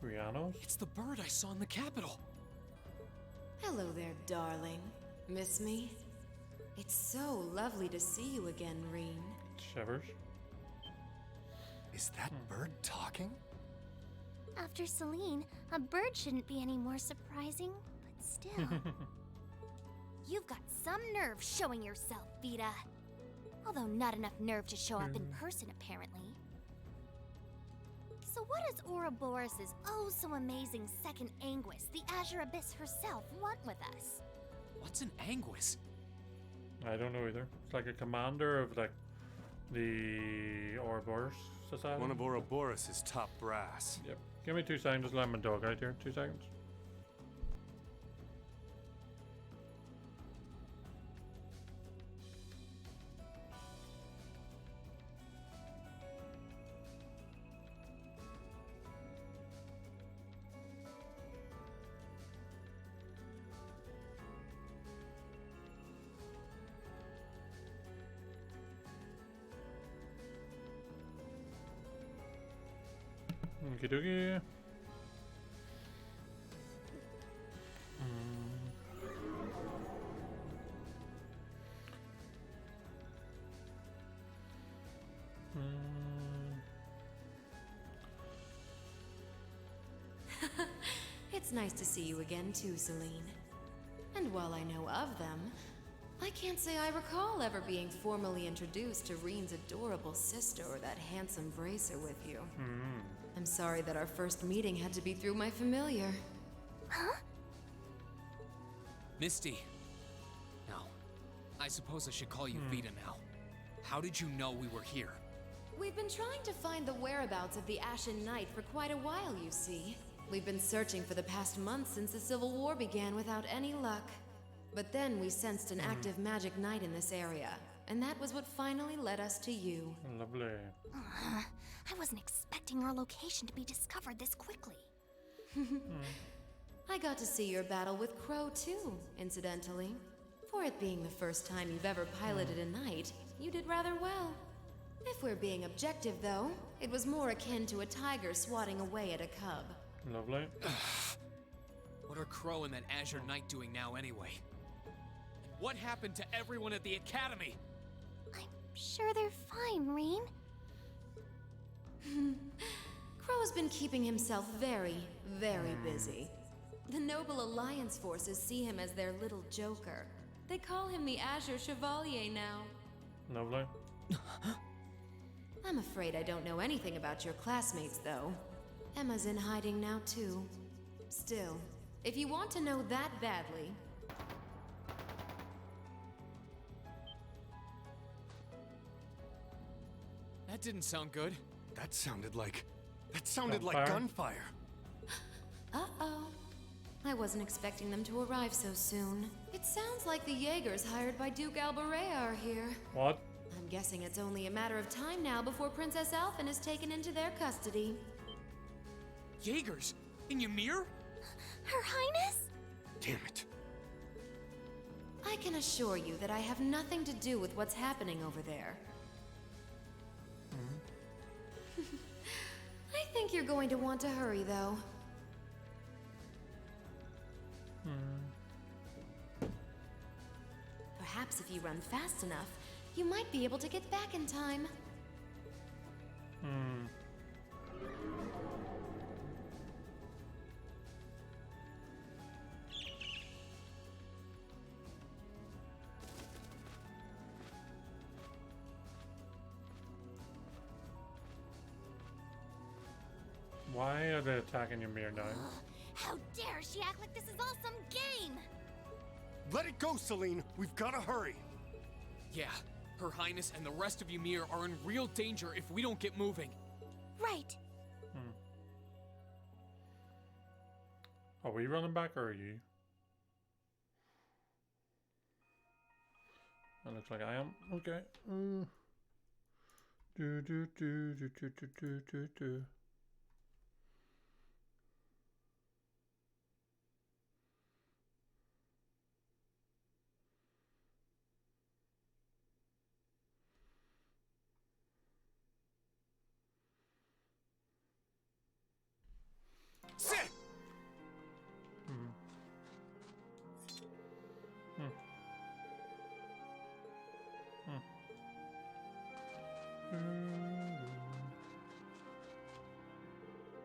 Rianos? It's the bird I saw in the Capitol. Hello there, darling. Miss me? It's so lovely to see you again, Reen. Shivers. Is that bird talking? After Celine, a bird shouldn't be any more surprising, but still. You've got some nerve showing yourself, Vita. Although not enough nerve to show up in person, apparently. So what does Ouroboros' oh so amazing second Anguis, the Azure Abyss herself, want with us? What's an Anguis? I don't know either. It's like a commander of like the Ouroboros Society. One of Ouroboros' top brass. Yep. Give me 2 seconds. Just let my dog out here. 2 seconds. Okie dokie. It's nice to see you again too, Celine. And while I know of them, I can't say I recall ever being formally introduced to Reen's adorable sister or that handsome bracer with you. I'm sorry that our first meeting had to be through my familiar. Huh? Misty. No. I suppose I should call you Vita now. How did you know we were here? We've been trying to find the whereabouts of the Ashen Knight for quite a while, you see. We've been searching for the past month since the Civil War began without any luck. But then we sensed an active magic knight in this area, and that was what finally led us to you. Lovely. I wasn't expecting our location to be discovered this quickly. I got to see your battle with Crow too, incidentally. For it being the first time you've ever piloted a knight, you did rather well. If we're being objective though, it was more akin to a tiger swatting away at a cub. Lovely. What are Crow and that Azure Knight doing now anyway? And what happened to everyone at the Academy? I'm sure they're fine, Reen. Crow's been keeping himself very, very busy. The Noble Alliance forces see him as their little joker. They call him the Azure Chevalier now. Lovely. I'm afraid I don't know anything about your classmates, though. Emma's in hiding now, too. Still, if you want to know that badly... That didn't sound good. That sounded like Gunfire? gunfire. Uh-oh. I wasn't expecting them to arrive so soon. It sounds like the Jaegers hired by Duke Alberea are here. What? I'm guessing it's only a matter of time now before Princess Alphen is taken into their custody. Jaegers? In Ymir? Her Highness? Damn it. I can assure you that I have nothing to do with what's happening over there. I think you're going to want to hurry, though. Perhaps if you run fast enough, you might be able to get back in time. Why are they attacking Ymir now? How dare she act like this is all some game! Let it go, Celine. We've got to hurry. Yeah. Her Highness and the rest of Ymir are in real danger if we don't get moving. Right. Are we running back or are you? That looks like I am. Okay. Do do do do do do do do do.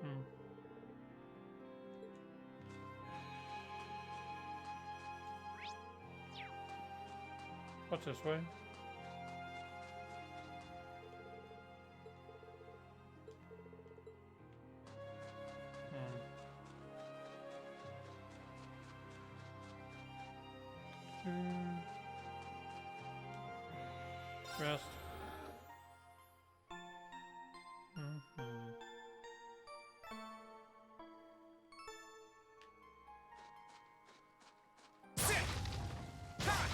Hmm. What's this way? Rest. Sit! Ha!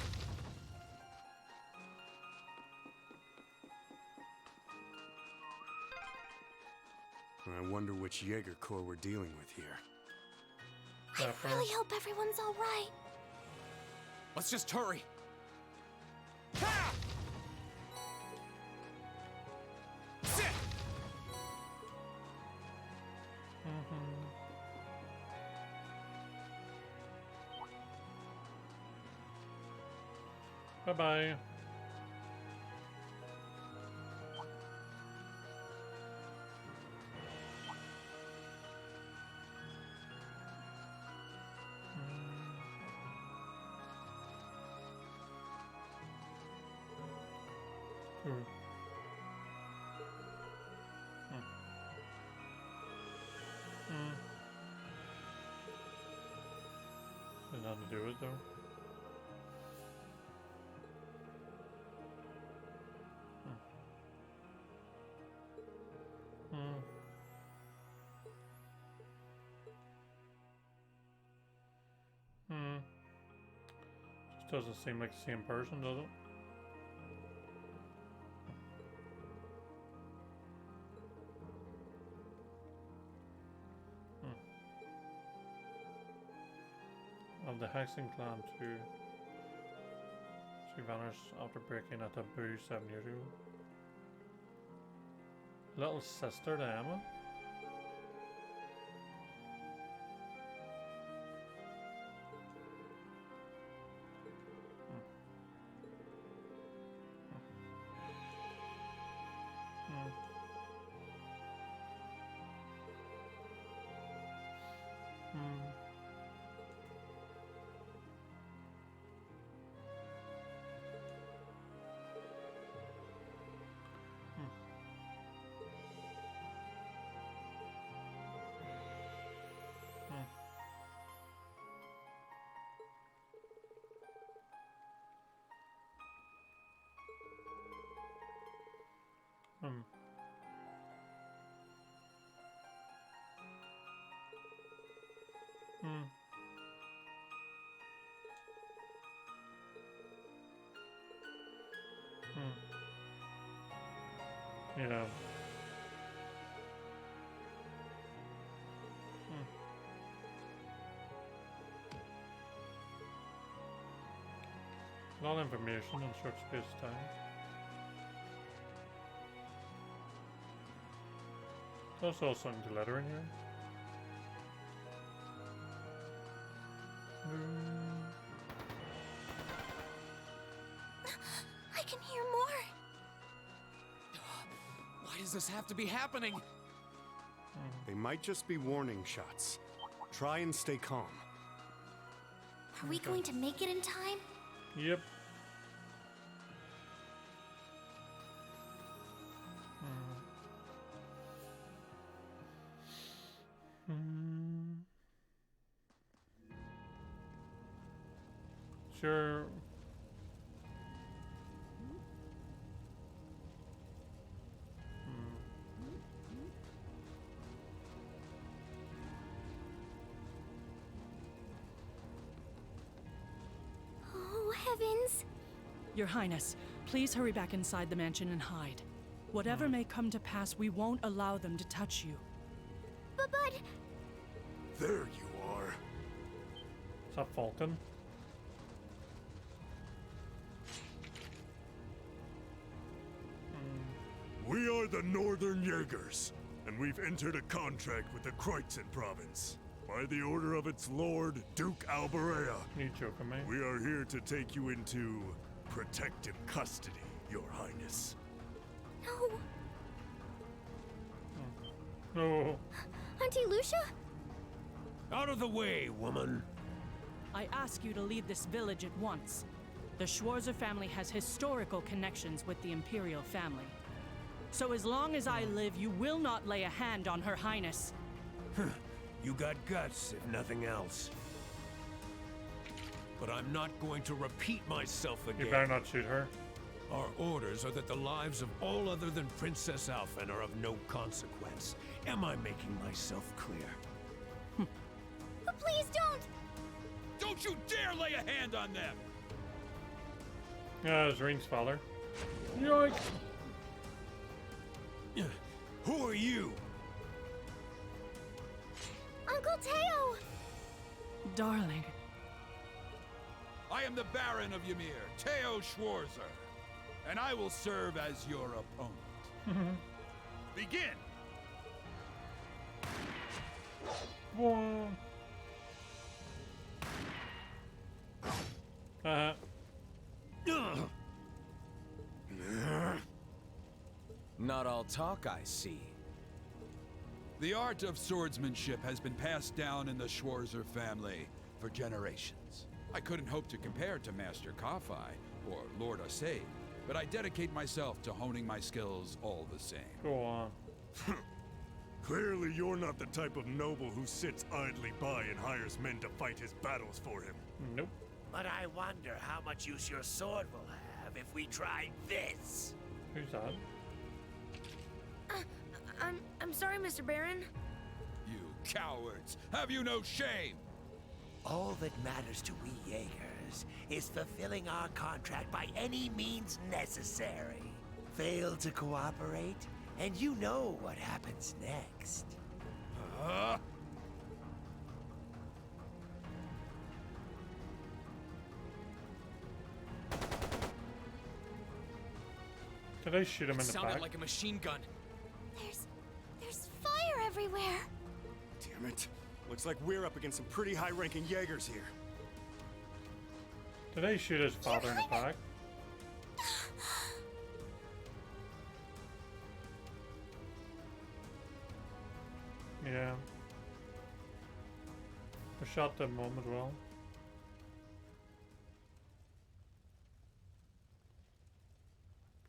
I wonder which Jaeger Corps we're dealing with here. I really hope everyone's all right. Let's just hurry. Ha! Sit! Bye bye. There's nothing to do with it though. Just doesn't seem like the same person, does it? Of the Hexen clan too. She vanished after breaking a taboo 7 years ago. Little sister to Emma? Yeah. A lot of information in short space of time. There's also some letter in here. I can hear more. Why does this have to be happening? They might just be warning shots. Try and stay calm. Are we going to make it in time? Yep. Sure. Oh, heavens. Your Highness, please hurry back inside the mansion and hide. Whatever may come to pass, we won't allow them to touch you. But... There you are. Is that Falcon? We are the Northern Jaegers, and we've entered a contract with the Kreutzen province. By the order of its lord, Duke Alberea, You joking me? we are here to take you into protective custody, Your Highness. No, No. I'm Auntie Lucia? Out of the way, woman. I ask you to leave this village at once. The Schwarzer family has historical connections with the Imperial family. So as long as I live, you will not lay a hand on Her Highness. You got guts, if nothing else. But I'm not going to repeat myself again. You better not shoot her. Our orders are that the lives of all other than Princess Alphen are of no consequence. Am I making myself clear? But please don't! Don't you dare lay a hand on them! Yeah, it was Reen's father. Yoink! Who are you? Uncle Teo! Darling. I am the Baron of Ymir, Teo Schwarzer, and I will serve as your opponent. Begin! Whoa. Not all talk, I see. The art of swordsmanship has been passed down in the Schwarzer family for generations. I couldn't hope to compare to Master Kafai or Lord Asade, but I dedicate myself to honing my skills all the same. Go on. Clearly, you're not the type of noble who sits idly by and hires men to fight his battles for him. Nope. But I wonder how much use your sword will have if we try this. Who's that? I'm sorry, Mr. Baron. You cowards! Have you no shame? All that matters to we Jaegers is fulfilling our contract by any means necessary. Fail to cooperate, and you know what happens next. Did I shoot him in the Sounded back? like a machine gun. There's fire everywhere. Damn it. Looks like we're up against some pretty high-ranking Jaegers here. Did I shoot his father in the back? Yeah. I shot the mom as well.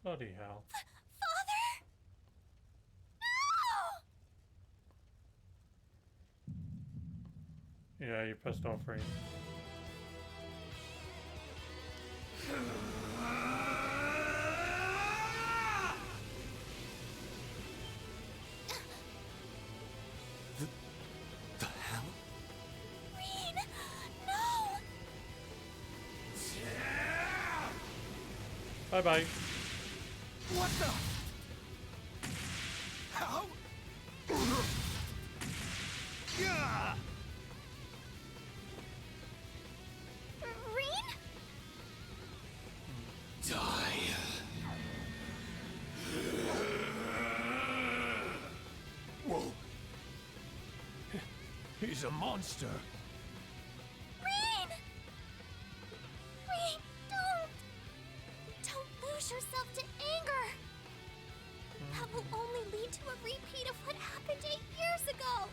Bloody hell. Father? No! Yeah, you pissed off Reen. The hell? Reen! No! Bye-bye. What the? How? Yeah! Reen? Die. Whoa. He's a monster. Reen! Reen, don't lose yourself to anger. That will only lead to a repeat of what happened 8 years ago.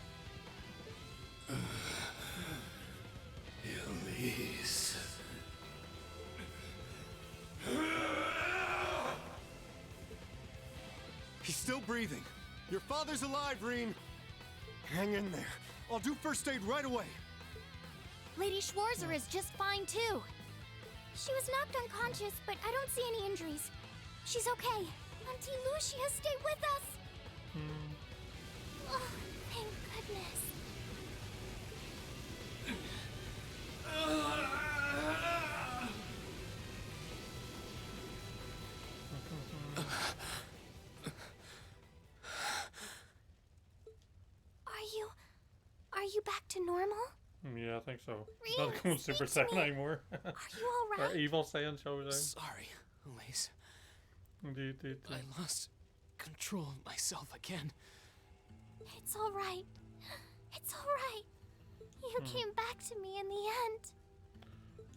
Elise. He's still breathing. Your father's alive, Reen. Hang in there. I'll do first aid right away. Lady Schwarzer is just fine too. She was knocked unconscious, but I don't see any injuries. She's okay. Auntie Lucia, stay with us. Oh, thank goodness. Are you back to normal? Yeah, I think so. Reen, Not going Super speak to Saiyan me. anymore. Are you alright? Or Evil Saiyan, shall we say? Sorry, Elise. Indeed. I lost control of myself again. It's alright. It's alright. You came back to me in the end.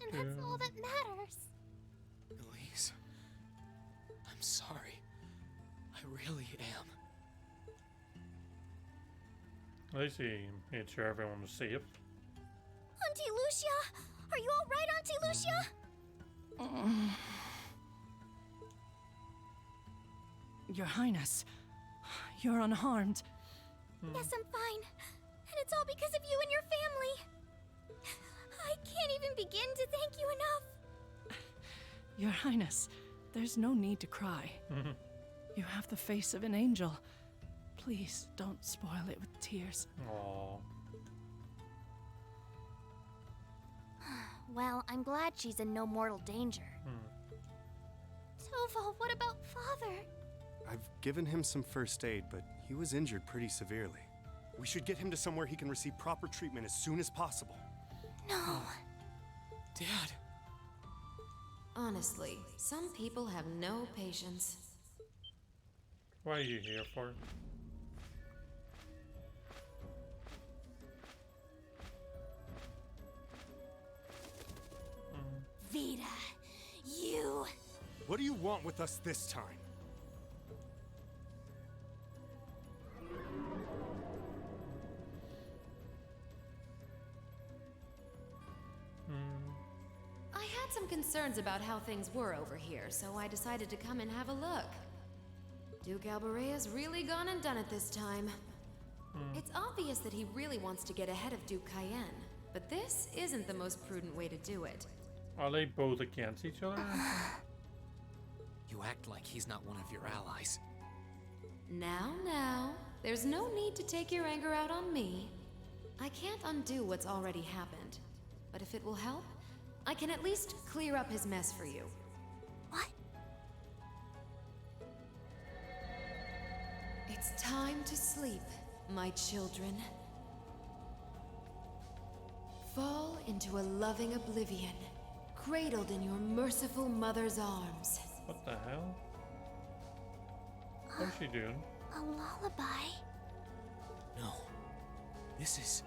And that's all that matters. Elise, I'm sorry. I really am. At least he made sure everyone was safe. Auntie Lucia! Are you alright, Auntie Lucia? Your Highness, you're unharmed. Yes, I'm fine. And it's all because of you and your family. I can't even begin to thank you enough. Your Highness, there's no need to cry. You have the face of an angel. Please don't spoil it with tears. Aww. Well, I'm glad she's in no mortal danger. Tova, what about Father? I've given him some first aid, but he was injured pretty severely. We should get him to somewhere he can receive proper treatment as soon as possible. No. Dad. Honestly, some people have no patience. What are you here for? Vita, you... What do you want with us this time? I had some concerns about how things were over here, so I decided to come and have a look. Duke Albarea's really gone and done it this time. It's obvious that he really wants to get ahead of Duke Cayenne, but this isn't the most prudent way to do it. Are they both against each other? You act like he's not one of your allies. Now, there's no need to take your anger out on me. I can't undo what's already happened, but if it will help, I can at least clear up his mess for you. What? It's time to sleep, my children. Fall into a loving oblivion, cradled in your merciful mother's arms. What the hell? What's she doing? A lullaby? No. This is...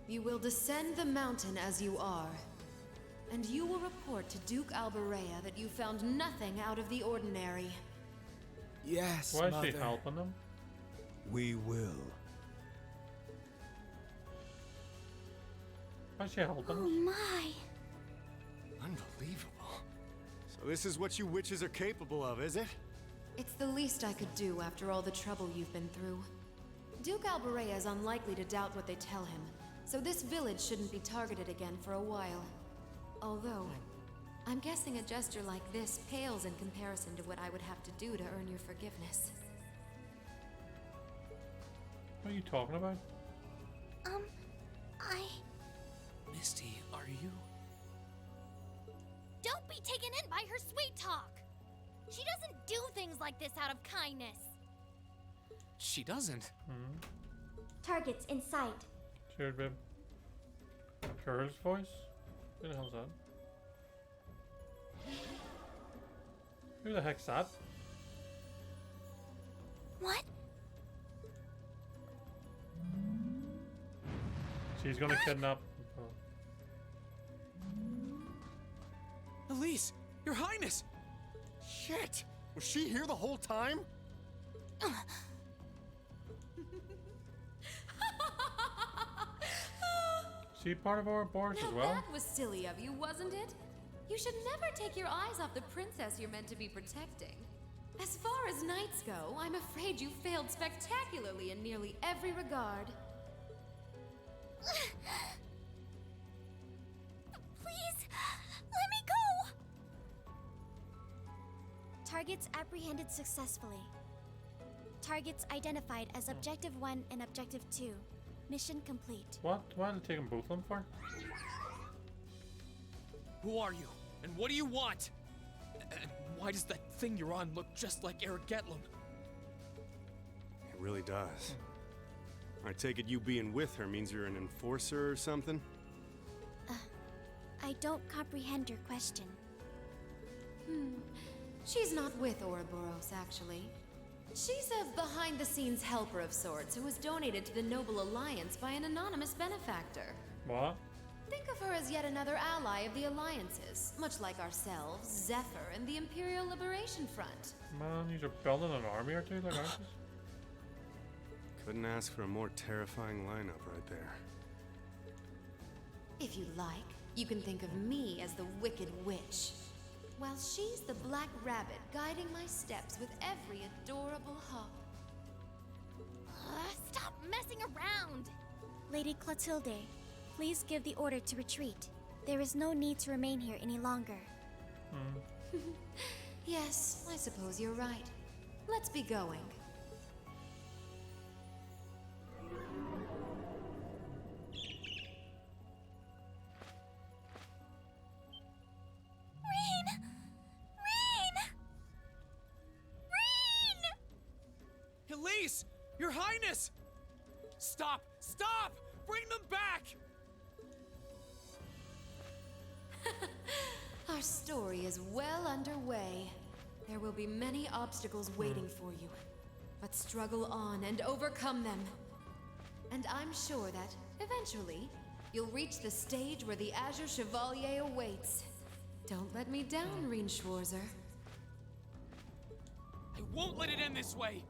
You will descend the mountain as you are, and you will report to Duke Albarea that you found nothing out of the ordinary. Yes, Why is Mother. she helping them? We will. Why is she helping Oh them? my. Unbelievable. So this is what you witches are capable of, is it? It's the least I could do after all the trouble you've been through. Duke Albarea is unlikely to doubt what they tell him, so this village shouldn't be targeted again for a while. Although, I'm guessing a gesture like this pales in comparison to what I would have to do to earn your forgiveness. What are you talking about? Misty, are you... Don't be taken in by her sweet talk. She doesn't do things like this out of kindness. She doesn't. Targets in sight. Cheers, babe. Curl's voice? Who the hell's that? Who the heck's that? What? She's gonna kidnap. Elise, Your Highness! Shit! Was she here the whole time? She part of our board as well? That was silly of you, wasn't it? You should never take your eyes off the princess you're meant to be protecting. As far as knights go, I'm afraid you failed spectacularly in nearly every regard. Please, let me go! Targets apprehended successfully. Targets identified as Objective 1 and Objective 2. Mission complete. What? Why are they taking both of them for? Who are you? And what do you want? And why does that thing you're on look just like Eric Getlum? It really does. I take it you being with her means you're an enforcer or something? I don't comprehend your question. She's not with Ouroboros, actually. She's a behind-the-scenes helper of sorts who was donated to the Noble Alliance by an anonymous benefactor. What? Think of her as yet another ally of the Alliances, much like ourselves, Zephyr, and the Imperial Liberation Front. Man, you're building an army or two, like aren't you? Couldn't ask for a more terrifying lineup right there. If you like, you can think of me as the Wicked Witch, while she's the Black Rabbit guiding my steps with every adorable hop. Stop messing around! Lady Clotilde, please give the order to retreat. There is no need to remain here any longer. Yes, I suppose you're right. Let's be going. Rean! Elise! Your Highness! Stop! Stop! Bring them back! Our story is well underway. There will be many obstacles waiting for you, but struggle on and overcome them. And I'm sure that, eventually, you'll reach the stage where the Azure Chevalier awaits. Don't let me down, Rean Schwarzer. I won't let it end this way!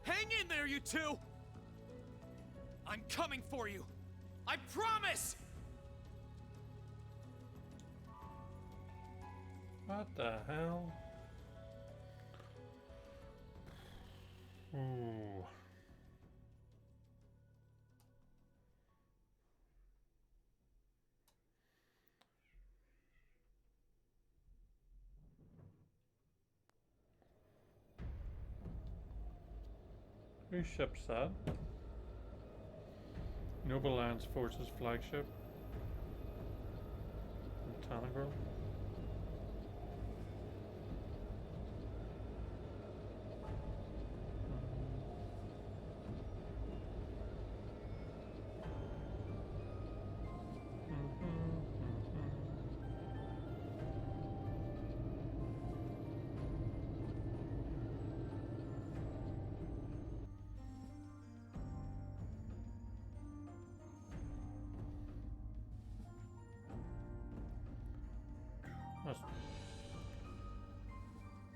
Hang in there, you two! I'm coming for you! I promise! What the hell? Ooh. Whose ship's that? Noble Alliance Forces flagship. Tanagra.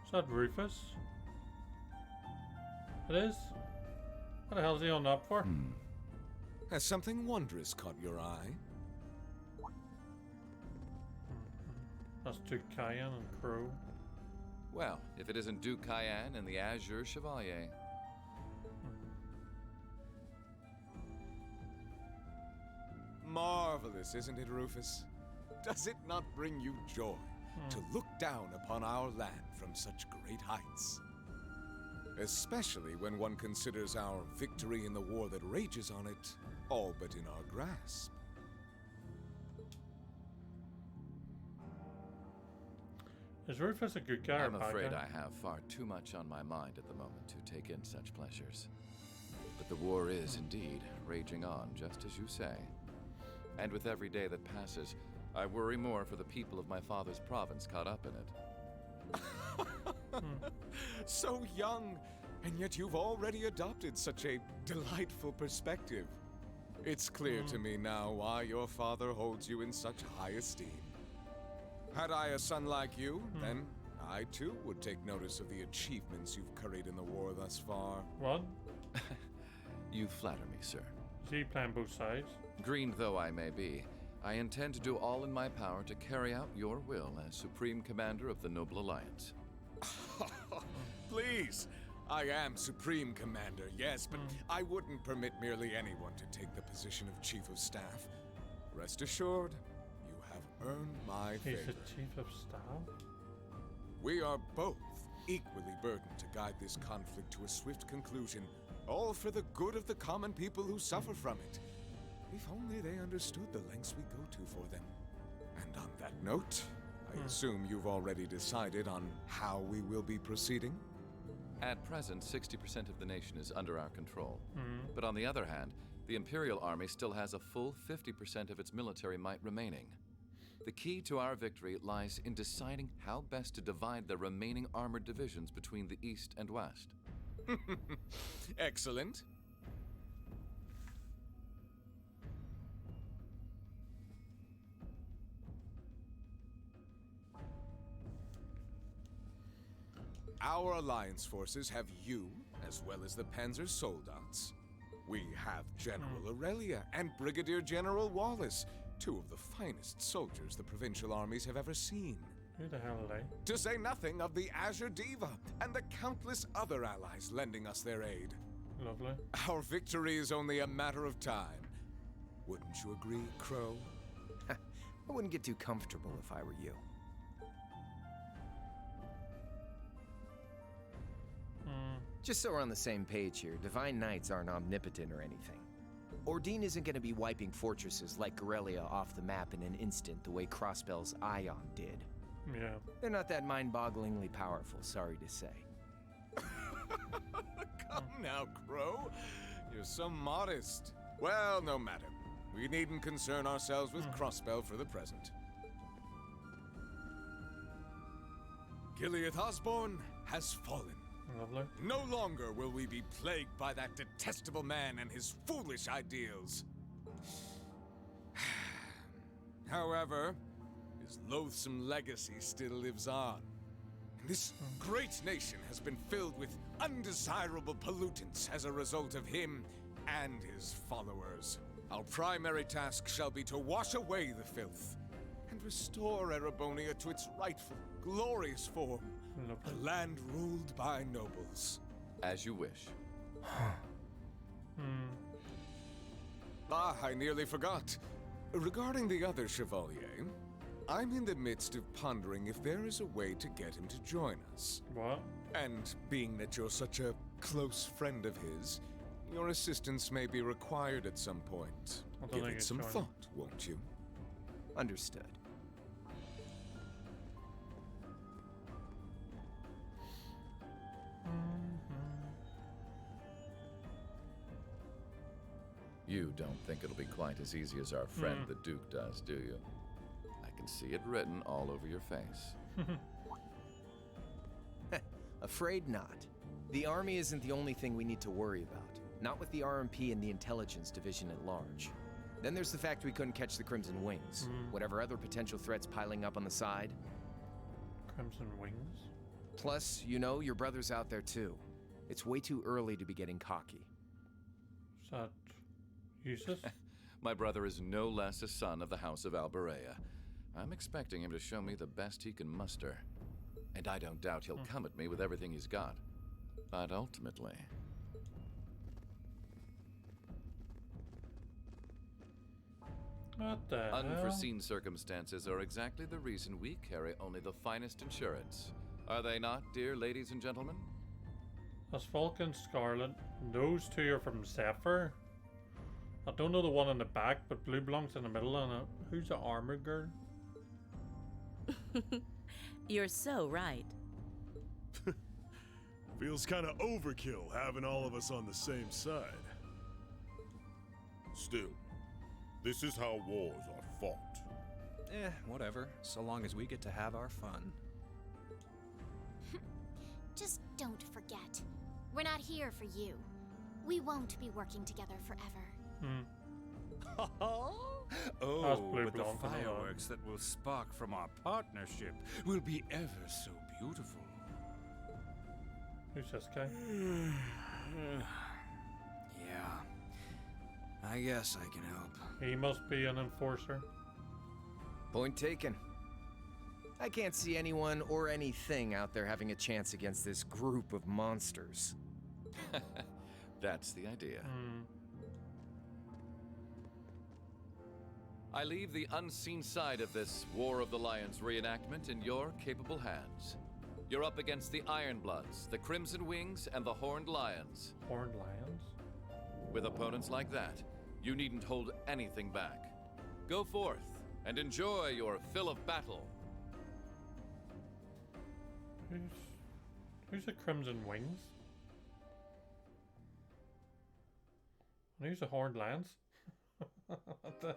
Is that Rufus? It is? What the hell is he on up for? Has something wondrous caught your eye? That's Duke Cayenne and Crow. Well, if it isn't Duke Cayenne and the Azure Chevalier. Marvelous, isn't it, Rufus? Does it not bring you joy to look down upon our land from such great heights? Especially when one considers our victory in the war that rages on it all but in our grasp. Is Rufus a good guy or I'm bad afraid guy? I have far too much on my mind at the moment to take in such pleasures. But the war is indeed raging on, just as you say. And with every day that passes, I worry more for the people of my father's province caught up in it. So young, and yet you've already adopted such a delightful perspective. It's clear to me now why your father holds you in such high esteem. Had I a son like you, then I too would take notice of the achievements you've curried in the war thus far. What? You flatter me, sir. Is he playing both sides? Green though I may be, I intend to do all in my power to carry out your will as Supreme Commander of the Noble Alliance. Please, I am Supreme Commander, yes, but I wouldn't permit merely anyone to take the position of Chief of Staff. Rest assured, you have earned my He's favor. the Chief of Staff? We are both equally burdened to guide this conflict to a swift conclusion, all for the good of the common people who suffer from it. If only they understood the lengths we go to for them. And on that note, I assume you've already decided on how we will be proceeding? At present, 60% of the nation is under our control. But on the other hand, the Imperial Army still has a full 50% of its military might remaining. The key to our victory lies in deciding how best to divide the remaining armored divisions between the East and West. Excellent. Our Alliance forces have you, as well as the Panzer Soldats. We have General Aurelia and Brigadier General Wallace, two of the finest soldiers the provincial armies have ever seen. Who the hell are they? To say nothing of the Azure Diva and the countless other allies lending us their aid. Lovely. Our victory is only a matter of time. Wouldn't you agree, Crow? I wouldn't get too comfortable if I were you. Just so we're on the same page here, Divine Knights aren't omnipotent or anything. Ordine isn't going to be wiping fortresses like Corellia off the map in an instant the way Crossbell's Ion did. Yeah. They're not that mind-bogglingly powerful, sorry to say. Come now, Crow. You're so modest. Well, no matter. We needn't concern ourselves with Crossbell for the present. Gilead Osborne has fallen. Lovely. No longer will we be plagued by that detestable man and his foolish ideals. However, his loathsome legacy still lives on. This great nation has been filled with undesirable pollutants as a result of him and his followers. Our primary task shall be to wash away the filth and restore Erebonia to its rightful, glorious form. A land ruled by nobles. As you wish. Ah, I nearly forgot. Regarding the other Chevalier, I'm in the midst of pondering if there is a way to get him to join us. What? And being that you're such a close friend of his, your assistance may be required at some point. Give it some thought, won't you? Understood. You don't think it'll be quite as easy as our friend the Duke does, do you? I can see it written all over your face. Afraid not. The army isn't the only thing we need to worry about. Not with the RMP and the intelligence division at large. Then there's the fact we couldn't catch the Crimson Wings. Whatever other potential threats piling up on the side. Crimson Wings? Plus, you know, your brother's out there too. It's way too early to be getting cocky. Is that useless? My brother is no less a son of the House of Alberea. I'm expecting him to show me the best he can muster. And I don't doubt he'll come at me with everything he's got. But ultimately... What the Unforeseen circumstances are exactly the reason we carry only the finest insurance. Are they not, dear ladies and gentlemen? That's Falcon, Scarlet. Those two are from Zephyr. I don't know the one in the back, but Blue belongs in the middle. And who's the armored girl? You're so right. Feels kind of overkill having all of us on the same side. Still, this is how wars are fought. Whatever, so long as we get to have our fun. Just don't forget, we're not here for you. We won't be working together forever. Oh, but the fireworks that will spark from our partnership will be ever so beautiful. Who's this guy? Yeah, I guess I can help. He must be an enforcer. Point taken. I can't see anyone or anything out there having a chance against this group of monsters. That's the idea. I leave the unseen side of this War of the Lions reenactment in your capable hands. You're up against the Ironbloods, the Crimson Wings, and the Horned Lions. Horned Lions? With opponents like that, you needn't hold anything back. Go forth and enjoy your fill of battle. Who's the Crimson Wings? And who's the Horned Lions? What the...